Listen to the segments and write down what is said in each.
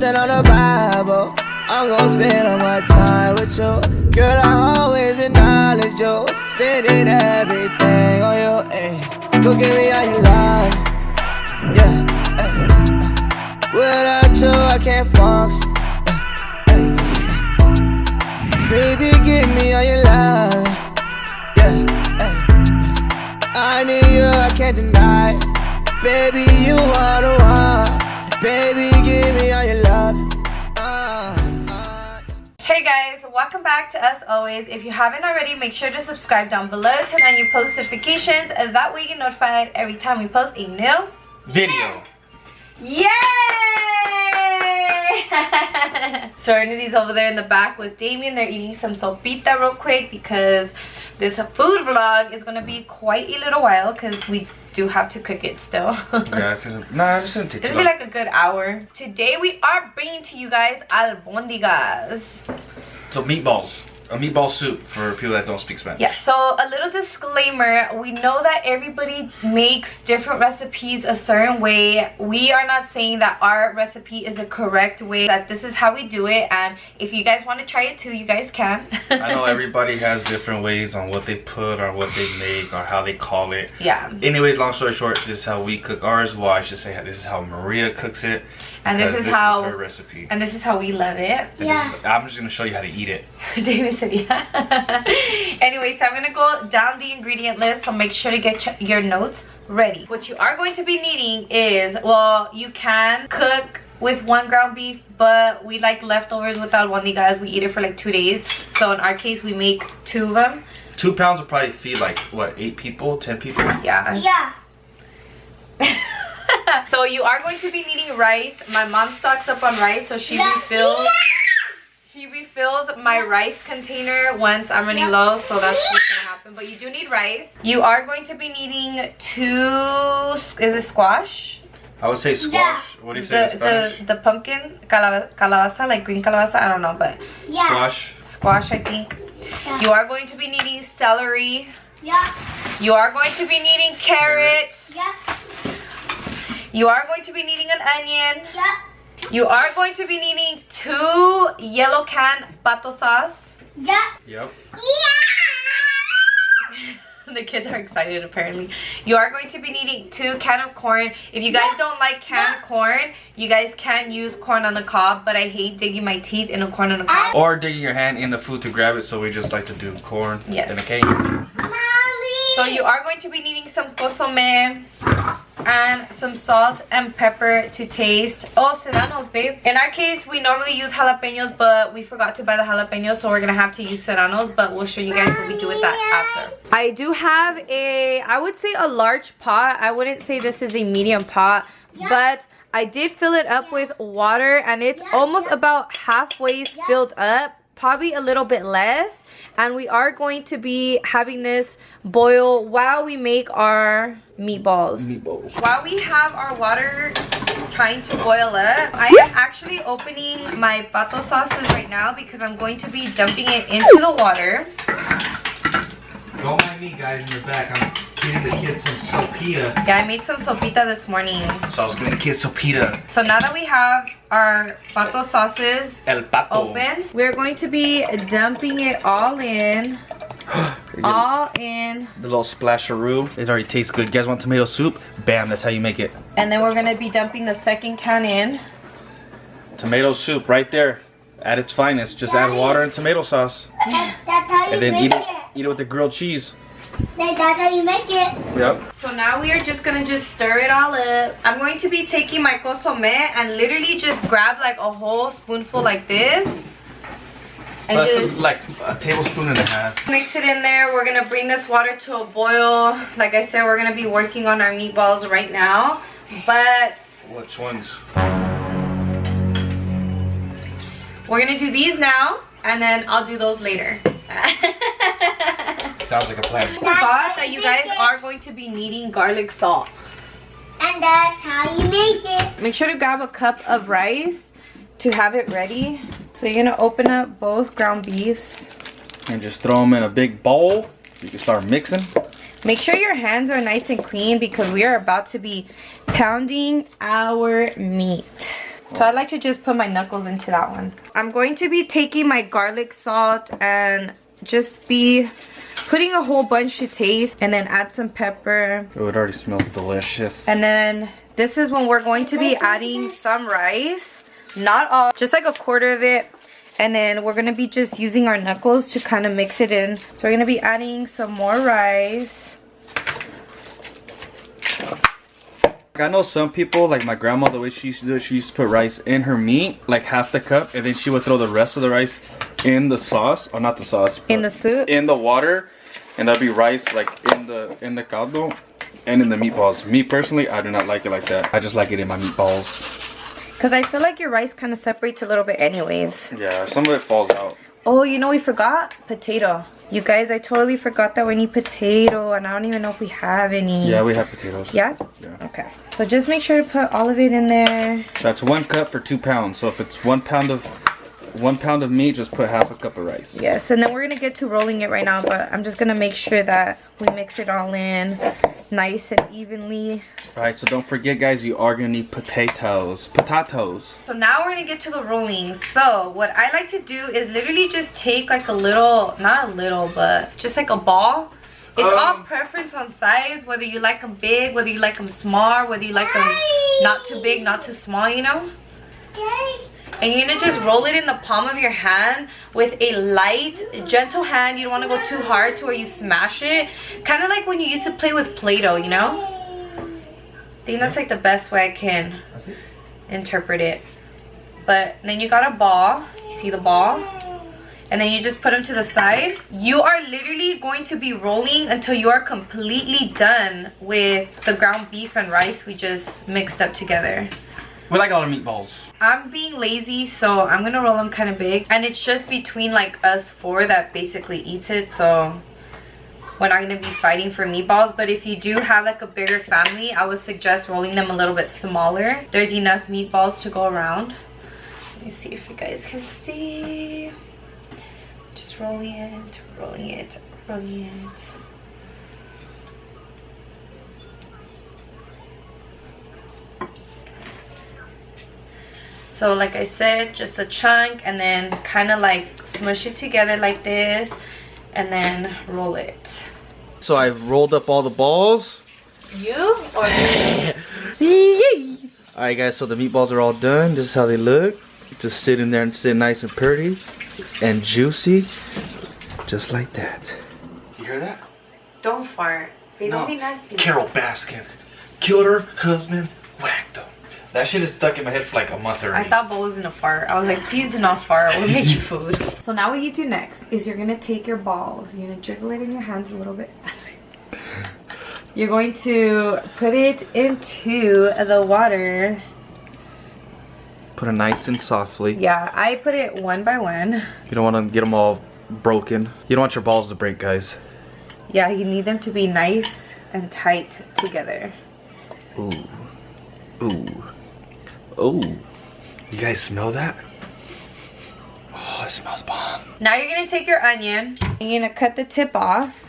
Focusing on the Bible. I'm gon' spend all my time with you. Girl, I always acknowledge you. Spending everything on you, ayy. Go give me all your love, yeah, ayy. Without you, I can't function, ayy. Baby, give me all your love, yeah, ayy. I need you, I can't deny. Baby, you are the one. Baby, give me all your love. Hey guys, welcome back to Us Always. If you haven't already, make sure to subscribe down below, turn on your post notifications, and that way you get notified every time we post a new video. Yay! Serenity's over there in the back with Damien. They're eating some sopita real quick because this food vlog is gonna be quite a little while because we do have to cook it still. Yeah, it's gonna take It'll be like a good hour. Today we are bringing to you guys albondigas. So meatballs. A meatball soup for people that don't speak Spanish. Yeah, so a little disclaimer. We know that everybody makes different recipes a certain way. We are not saying that our recipe is the correct way, that this is how we do it. And if you guys want to try it too, you guys can. I know everybody has different ways on what they put or what they make or how they call it. Yeah. Anyways, long story short, this is how we cook ours. Well, I should say this is how Maria cooks it. And this is how her recipe. And this is how we love it. Yeah. I'm just gonna show you how to eat it. David said yeah. Anyway, so I'm gonna go down the ingredient list, so make sure to get your notes ready. What you are going to be needing is, well, you can cook with 1 ground beef, but we like leftovers with albondigas. We eat it for like 2 days. So in our case, we make 2 of them. 2 pounds will probably feed like what, 8 people, 10 people? Yeah. Yeah. So you are going to be needing rice. My mom stocks up on rice, so she refills my rice container once I'm running low, so that's what's gonna happen. But you do need rice. You are going to be needing 2, is it squash? I would say squash. Yeah. What do you say in Spanish? The pumpkin, calabaza, like green calabaza, I don't know, but squash, I think. Yeah. You are going to be needing celery. Yeah. You are going to be needing carrots. Yeah. You are going to be needing an onion. Yeah. You are going to be needing 2 yellow can pato sauce. Yeah. Yep. Yeah. The kids are excited apparently. You are going to be needing 2 cans of corn. If you guys don't like canned corn, you guys can use corn on the cob, but I hate digging my teeth in a corn on the cob. Or digging your hand in the food to grab it, so we just like to do corn in a cake. So you are going to be needing some consomme and some salt and pepper to taste. Oh, serranos, babe. In our case, we normally use jalapenos, but we forgot to buy the jalapenos, so we're gonna have to use serranos, but we'll show you guys what we do with that after. I do have I would say a large pot. I wouldn't say this is a medium pot, but I did fill it up with water, and it's almost about halfway filled up, probably a little bit less. And we are going to be having this boil while we make our meatballs. While we have our water trying to boil up, I am actually opening my pato sauces right now because I'm going to be dumping it into the water. Don't mind me, guys, in the back. I'm feeding the kids some sopita. Yeah, I made some sopita this morning. So I was giving the kids sopita. So now that we have our pato sauces El pato. open, we're going to be dumping it all in. All in. The little splasheroo. It already tastes good. You guys want tomato soup? Bam, that's how you make it. And then we're going to be dumping the 2nd can in. Tomato soup right there. At its finest. Just add water and tomato sauce. That's how you And then make eat it with the grilled cheese. That's how you make it. Yep. So now we are just gonna stir it all up. I'm going to be taking my consomme and literally just grab like a whole spoonful like this. And So just it's like a tablespoon and a half. mix it in there. We're gonna bring this water to a boil. Like I said, we're gonna be working on our meatballs right now. But Which ones? we're gonna do these now, and then I'll do those later. Sounds like a plan. I forgot that you guys are going to be needing garlic salt. And that's how you make it. Make sure to grab a cup of rice to have it ready. So you're gonna open up both ground beefs. And just throw them in a big bowl. You can start mixing. Make sure your hands are nice and clean because we are about to be pounding our meat. So I like to just put my knuckles into that one. I'm going to be taking my garlic salt and just be putting a whole bunch to taste, and then add some pepper. Oh, it already smells delicious. And then this is when we're going to be adding some rice. Not all, just like a quarter of it. And then we're gonna be just using our knuckles to kind of mix it in. So we're gonna be adding some more rice. I know some people, like my grandma, the way she used to do it, she used to put rice in her meat, like half the cup, and then she would throw the rest of the rice in the sauce, or not the sauce, In the soup? in the water, and that'd be rice like in the caldo and in the meatballs. Me personally, I do not like it like that. I just like it in my meatballs. Because I feel like your rice kind of separates a little bit anyways. Yeah, some of it falls out. Oh, you know we forgot? Potato. You guys, I totally forgot that we need potato, and I don't even know if we have any. Yeah, we have potatoes. Yeah? Yeah. Okay. So just make sure to put all of it in there. That's 1 cup for 2 pounds. So if it's 1 pound of meat, just put half a cup of rice. Yes, and then we're gonna get to rolling it right now, but I'm just gonna make sure that we mix it all in nice and evenly. Alright, so don't forget guys, you are gonna need potatoes. So now we're gonna get to the rolling. So what I like to do is literally just take like a little, not a little, but just like a ball. It's all preference on size, whether you like them big, whether you like them small, whether you like them not too big, not too small, you know? And you're gonna just roll it in the palm of your hand with a light, gentle hand. You don't wanna go too hard to where you smash it. Kind of like when you used to play with Play-Doh, you know? I think that's like the best way I can interpret it. But then you got a ball. You see the ball? And then you just put them to the side. You are literally going to be rolling until you are completely done with the ground beef and rice we just mixed up together. We like all the meatballs. I'm being lazy, so I'm gonna roll them kind of big. And it's just between like us 4 that basically eats it, so we're not gonna be fighting for meatballs. But if you do have like a bigger family, I would suggest rolling them a little bit smaller. There's enough meatballs to go around. Let me see if you guys can see. Just rolling it, rolling it, rolling it. So like I said, just a chunk, and then kind of like smush it together like this, and then roll it. So I've rolled up all the balls. You or me? Alright guys, so the meatballs are all done. This is how they look. Just sit in there and sit nice and pretty and juicy. Just like that. You hear that? Don't fart. They don't be nasty. Carol Baskin killed her husband, whacked him. That shit is stuck in my head for like a month already. I thought Bo was gonna fart. I was like, please do not fart. We'll make you food. So now what you do next is you're gonna take your balls. You're gonna jiggle it in your hands a little bit. You're going to put it into the water. Put it nice and softly. Yeah, I put it one by one. You don't want to get them all broken. You don't want your balls to break, guys. Yeah, you need them to be nice and tight together. Ooh. Ooh. Ooh. You guys smell that? Oh, it smells bomb. Now you're gonna take your onion. You're gonna cut the tip off.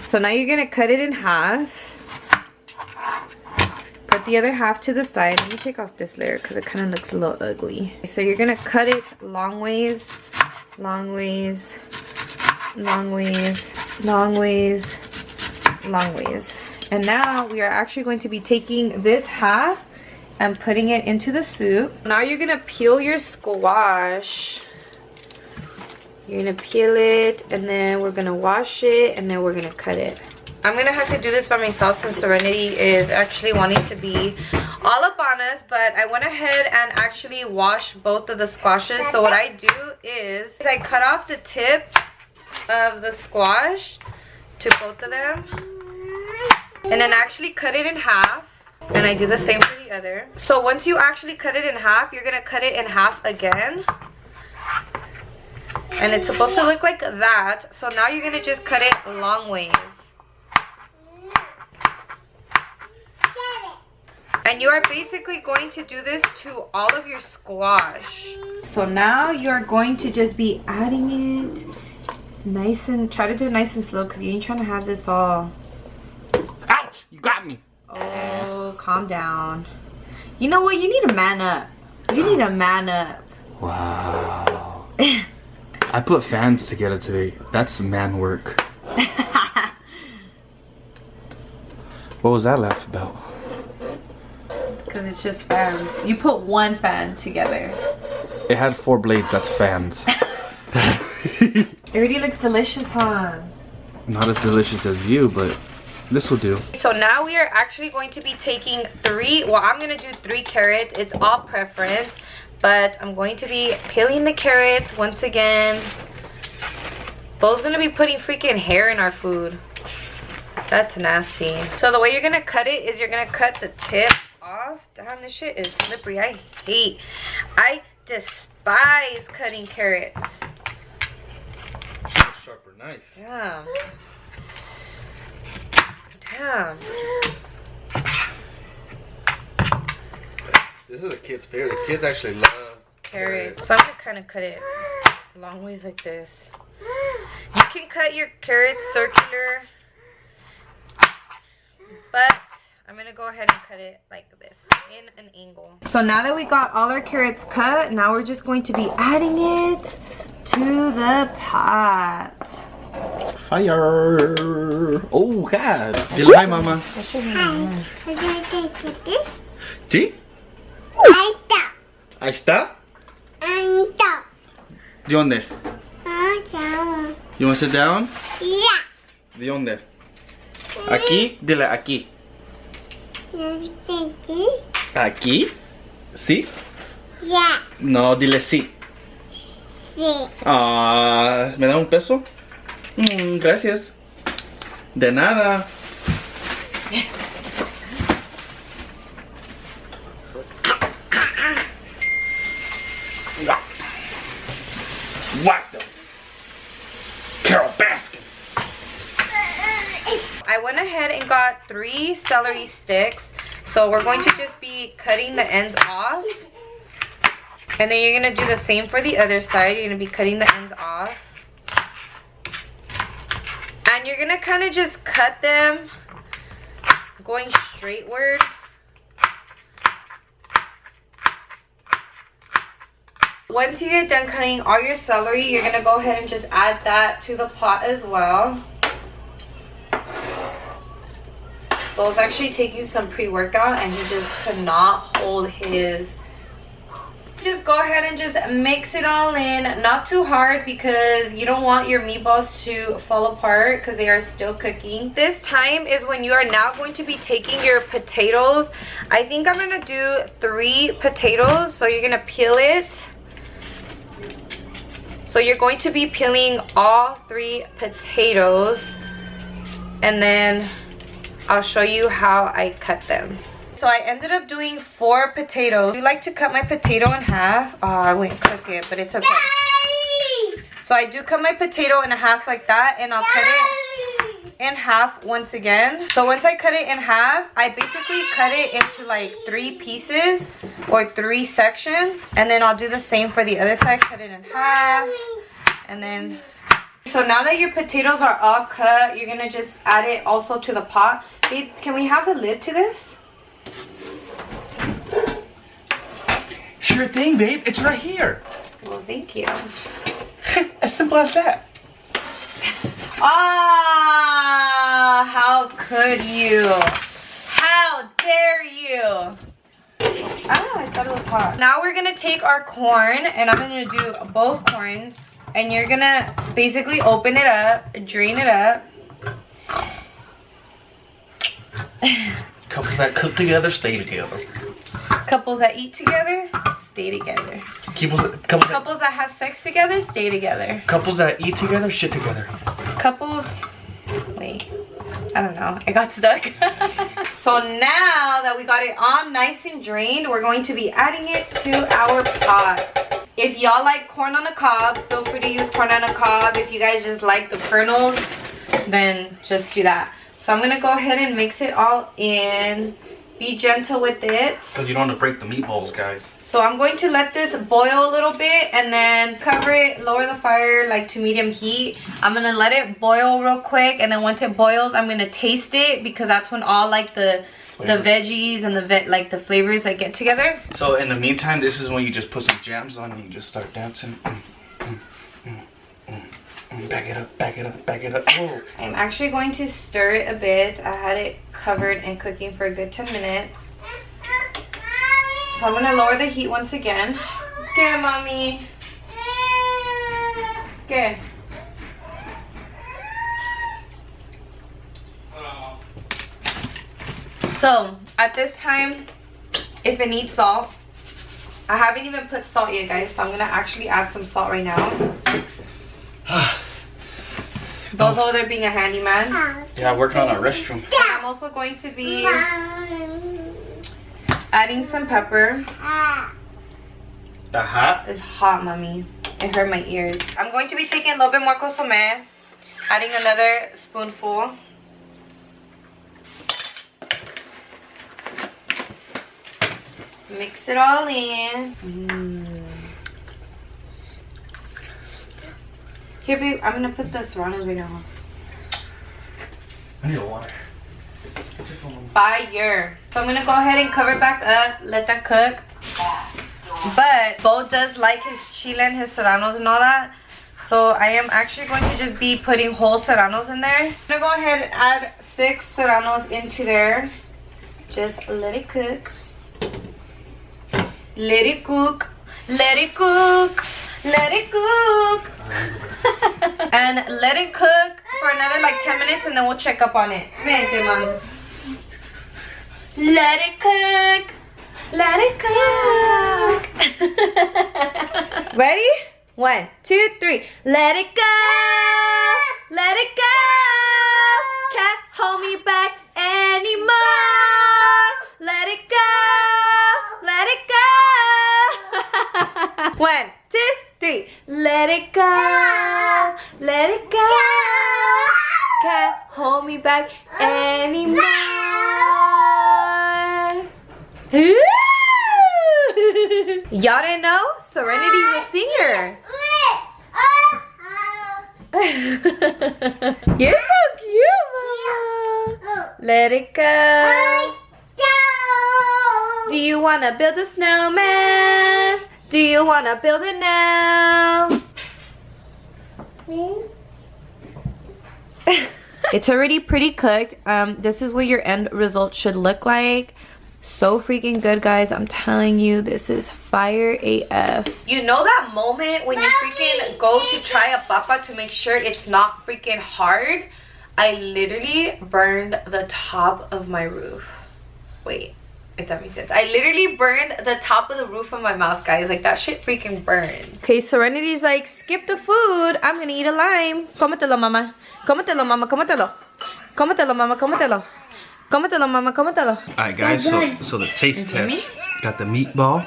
So now you're gonna cut it in half. Put the other half to the side. Let me take off this layer because it kind of looks a little ugly. So you're gonna cut it long ways, long ways, long ways, long ways, long ways. And now we are actually going to be taking this half and putting it into the soup. Now you're gonna peel your squash. You're gonna peel it, and then we're gonna wash it, and then we're gonna cut it. I'm gonna have to do this by myself since Serenity is actually wanting to be all up on us, but I went ahead and actually washed both of the squashes. So what I do is I cut off the tip of the squash to both of them, and then actually cut it in half, and I do the same for the other. So once you actually cut it in half, you're gonna cut it in half again, and it's supposed to look like that. So now you're gonna just cut it long ways, and you are basically going to do this to all of your squash. So now you're going to just be adding it nice, and try to do it nice and slow because you ain't trying to have this all. Ouch! You got me. Oh, calm down. You know what? You need to man up. You need to man up. Wow. I put fans together today. That's man work. What was that laugh about? Because it's just fans. You put one fan together. It had 4 blades. That's fans. It already looks delicious, huh? Not as delicious as you, but this will do. So now we are actually going to be taking 3. Well, I'm going to do 3 carrots. It's all preference. But I'm going to be peeling the carrots once again. Bo's going to be putting freaking hair in our food. That's nasty. So the way you're going to cut it is you're going to cut the tip off. Damn, this shit is slippery. I despise cutting carrots. Sharper knife. Damn. Damn. This is a kid's favorite. The kids actually love Carrots. So I'm gonna kind of cut it long ways like this. You can cut your carrots circular, but I'm gonna go ahead and cut it like this in an angle. So now that we got all our carrots cut, now we're just going to be adding it to the pot. Fire! Oh God! Dile hi, Mama. That should be Hi. I'm gonna take this. ¿Sí? Ahí está. Ahí está. Ahí está. ¿De dónde? Chao. You want to sit down? Yeah. ¿De dónde? Aquí. Dile aquí. Aquí. ¿Sí? Yeah. No, dile sí. Sí. Ah, ¿me da un peso? Gracias. De nada. Whack them. Carol Baskin. I went ahead and got 3 celery sticks. So we're going to just be cutting the ends off. And then you're going to do the same for the other side. You're going to be cutting the ends off. And you're going to kind of just cut them going straightward. Once you get done cutting all your celery, you're going to go ahead and just add that to the pot as well. Bo's actually taking some pre-workout and he just could not hold his. Just go ahead and just mix it all in, not too hard because you don't want your meatballs to fall apart because they are still cooking. This time is when you are now going to be taking your potatoes. I think I'm going to do 3 potatoes, so you're going to peel it. So you're going to be peeling all 3 potatoes, and then I'll show you how I cut them. So I ended up doing 4 potatoes. I like to cut my potato in half. Oh, I wouldn't cook it, but it's okay. Yay! So I do cut my potato in half like that, and I'll cut it in half once again. So once I cut it in half, I basically cut it into like 3 pieces or 3 sections. And then I'll do the same for the other side. Cut it in half. And then... So now that your potatoes are all cut, you're going to just add it also to the pot. Babe, can we have the lid to this? Sure thing, babe. It's right here. Well, thank you. As simple as that. Ah, how could you? How dare you? Ah, I thought it was hot. Now we're gonna take our corn, and I'm gonna do both corns, and you're gonna basically open it up, drain it up. Couples that cook together stay together. Couples that eat together, stay together. Couples that have sex together, stay together. Couples that eat together, shit together. Couples, wait, I don't know, I got stuck. So now that we got it all nice and drained, we're going to be adding it to our pot. If y'all like corn on the cob, feel free to use corn on the cob. If you guys just like the kernels, then just do that. So I'm going to go ahead and mix it all in. Be gentle with it. Because you don't want to break the meatballs, guys. So I'm going to let this boil a little bit and then cover it, lower the fire like to medium heat. I'm gonna let it boil real quick, and then once it boils, I'm gonna taste it, because that's when all like the veggies and the flavors that get together. So in the meantime, this is when you just put some jams on and you just start dancing. Back it up, back it up, back it up. Oh. I'm actually going to stir it a bit. I had it covered and cooking for a good 10 minutes. So I'm gonna lower the heat once again. Okay, mommy. Okay. So at this time, if it needs salt, I haven't even put salt yet, guys. So I'm gonna actually add some salt right now. Those over there being a handyman. Yeah, working on our restroom. I'm also going to be adding some pepper. The hot? It's hot, mommy. It hurt my ears. I'm going to be taking a little bit more consommé, adding another spoonful. Mix it all in. Here, babe, I'm gonna put the serranos right now. I need a water. Fire. So I'm gonna go ahead and cover it back up, let that cook. But Bo does like his chile and his serranos and all that. So I am actually going to just be putting whole serranos in there. I'm gonna go ahead and add 6 serranos into there. Just let it cook. Let it cook. Let it cook. Let it cook. And let it cook for another like 10 minutes, and then we'll check up on it. Vente, mom. Let it cook. Let it cook. Ready? 1, 2, 3. Let it go. Let it go. Can't hold me back anymore. Let it go. Let it go. 1, 2, 3. Let it go. Let it go. Can't hold me back anymore. Y'all didn't know? Serenity's a singer. You're so cute, Mama. Let it go. Do you want to build a snowman? Do you want to build it now? It's already pretty cooked. This is what your end result should look like. So freaking good, guys. I'm telling you, this is fire AF. You know that moment when you freaking go to try a papa to make sure it's not freaking hard? I literally burned the top of my roof. Wait, if that makes sense. I literally burned the top of the roof of my mouth, guys. Like, that shit freaking burns. Okay, Serenity's like, skip the food. I'm gonna eat a lime. Cómetelo, mama. Cómetelo, mama. Cómetelo. Cómetelo, mama. Cómetelo. Cómetelo, mama. Cómetelo. Alright, guys. So the taste test. Got the meatball.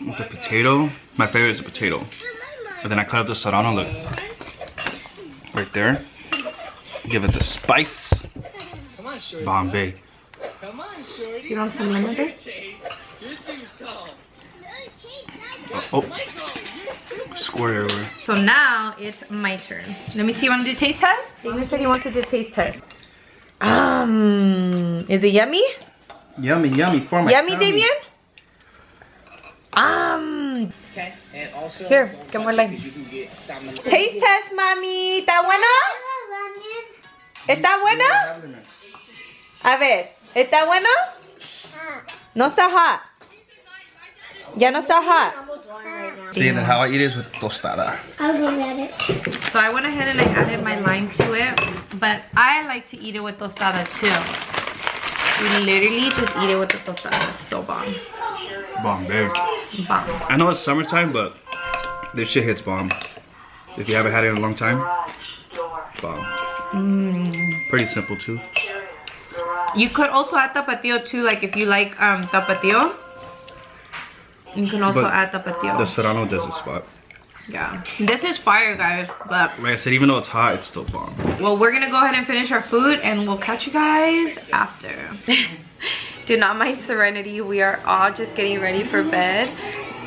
With the potato. My favorite is the potato. And then I cut up the serrano. Look. Right there. Give it the spice. Bombay. You want some lemon there? Oh. Squirt everywhere. So now it's my turn. Let me see. You want to do taste test? Damien said he wants to do taste test. Is it yummy? Yummy, yummy for my Yummy, tummy. Damien? Okay, and also Here, get more lime. Taste test, mami. ¿Está bueno? ¿Está bueno? A ver, ¿está bueno? No está hot. Ya no está hot. See, and then how I eat is with tostada. I'll go get it. So I went ahead and I added my lime to it, but I like to eat it with tostada too. You literally just eat it with the tostada. It's so bomb. Bombay. Bomb. I know it's summertime, but this shit hits bomb. If you haven't had it in a long time, bomb. Pretty simple too. You could also add tapatio too, like if you like tapatio. You can also But add tapatio. the serrano does the spot. Yeah, this is fire, guys. But like I said, even though it's hot, it's still bomb. well, we're gonna go ahead and finish our food, and we'll catch you guys after. Do not mind Serenity. We are all just getting ready for bed.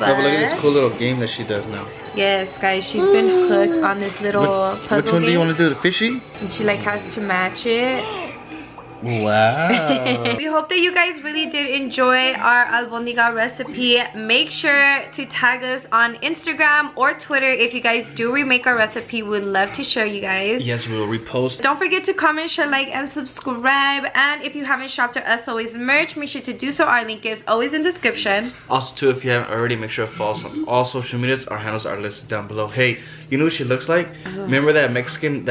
But look at this cool little game that she does now. yes, guys, she's been hooked on this little puzzle Which one game. do you want to do? The fishy? And she like has to match it. Wow. We hope that you guys really did enjoy our albondiga recipe. Make sure to tag us on Instagram or Twitter if you guys do remake our recipe. We'd love to show you guys. Yes, we will repost. Don't forget to comment, share, like, and subscribe. And if you haven't shopped our Us Always merch, make sure to do so. Our link is always in the description. Also, too, if you haven't already, make sure to follow us on all social medias. Our handles are listed down below. Hey, you know what she looks like? Remember that Mexican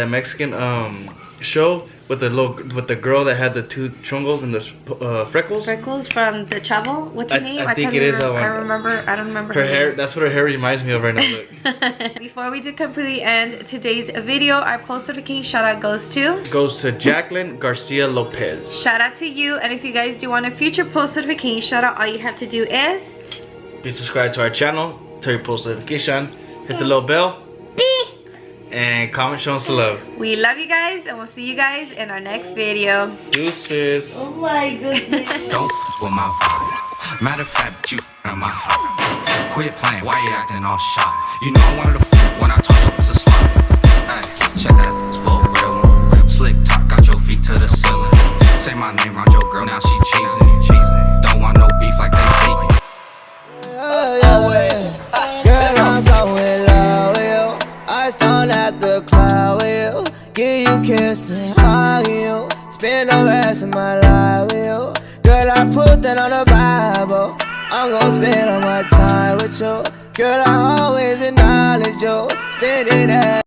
show with the girl that had the two chongos and the freckles? Freckles from the Chavo. What's her name? I think it is that one. I don't remember Her hair. That's what her hair reminds me of right now. Look. Before we do completely end today's video, our post notification shout out goes to Jacqueline Garcia Lopez. shout out to you. And if you guys do want a future post notification shout out, all you have to do is Be subscribed to our channel, turn your post notification, hit the little bell, and comment, show us the love. we love you guys, and we'll see you guys in our next video. Deuces. Oh my goodness. Don't f with my vibe. Matter of fact, you f on my heart. Quit playing, why you acting all shy? You know I wanted to f when I talk, it's a slide. Hey, check that, it's full real one. Slick talk, got your feet to the ceiling. Say my name around your girl, now she cheesing. Don't want no beef like they vegan. Girl, I'm so in love with you. I stand at the cloud with you. Give you kisses, hug you. Spend the rest of my life with you. Girl, I put that on the Bible. I'm gon' spend all my time with you. Girl, I always acknowledge you. Spending that.